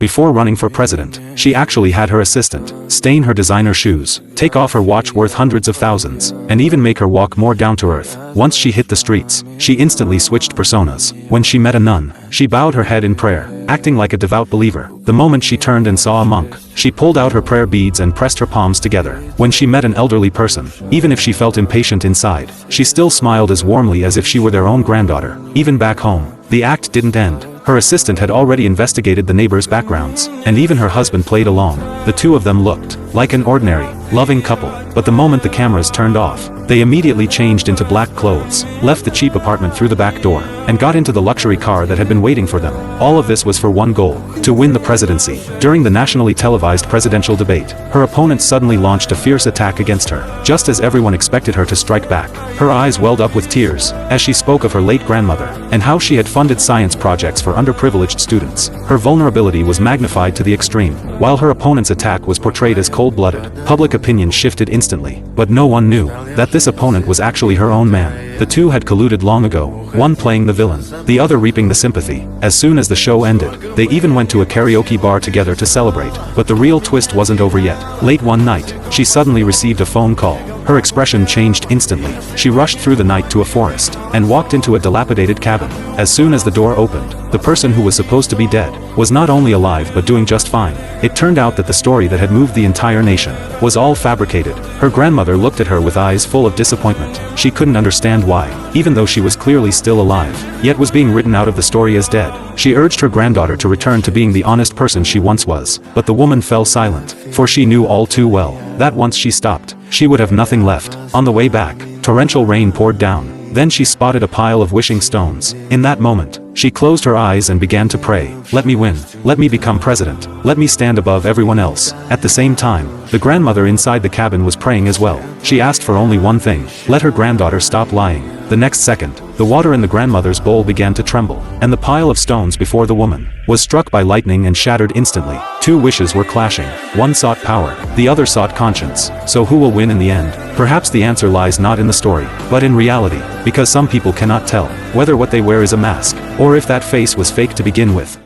Before running for president, she actually had her assistant stain her designer shoes, take off her watch worth hundreds of thousands, and even make her walk more down to earth. Once she hit the streets, she instantly switched personas. When she met a nun, she bowed her head in prayer, acting like a devout believer. The moment she turned and saw a monk, she pulled out her prayer beads and pressed her palms together. When she met an elderly person, even if she felt impatient inside, she still smiled as warmly as if she were their own granddaughter. Even back home, the act didn't end. Her assistant had already investigated the neighbors' backgrounds, and even her husband played along. The two of them looked like an ordinary, loving couple, but the moment the cameras turned off, they immediately changed into black clothes, left the cheap apartment through the back door, and got into the luxury car that had been waiting for them. All of this was for one goal: to win the presidency. During the nationally televised presidential debate, her opponent suddenly launched a fierce attack against her. Just as everyone expected her to strike back, her eyes welled up with tears as she spoke of her late grandmother and how she had funded science projects for underprivileged students. Her vulnerability was magnified to the extreme. While her opponent's attack was portrayed as cold-blooded, public opinion shifted instantly. But no one knew that this opponent was actually her own man. The two had colluded long ago, one playing the villain, the other reaping the sympathy. As soon as the show ended, they even went to a karaoke bar together to celebrate. But the real twist wasn't over yet. Late one night, she suddenly received a phone call. Her expression changed instantly. She rushed through the night to a forest and walked into a dilapidated cabin. As soon as the door opened, the person who was supposed to be dead was not only alive but doing just fine. It turned out that the story that had moved the entire nation was all fabricated. Her grandmother looked at her with eyes full of disappointment. She couldn't understand why, even though she was clearly still alive, yet was being written out of the story as dead. She urged her granddaughter to return to being the honest person she once was, but the woman fell silent, for she knew all too well that once she stopped, she would have nothing left. On the way back, torrential rain poured down. Then she spotted a pile of wishing stones. In that moment, she closed her eyes and began to pray. Let me win. Let me become president. Let me stand above everyone else. At the same time, the grandmother inside the cabin was praying as well. She asked for only one thing: let her granddaughter stop lying. The next second, the water in the grandmother's bowl began to tremble, and the pile of stones before the woman was struck by lightning and shattered instantly. Two wishes were clashing. One sought power, the other sought conscience. So who will win in the end? Perhaps the answer lies not in the story, but in reality, because some people cannot tell whether what they wear is a mask, or if that face was fake to begin with.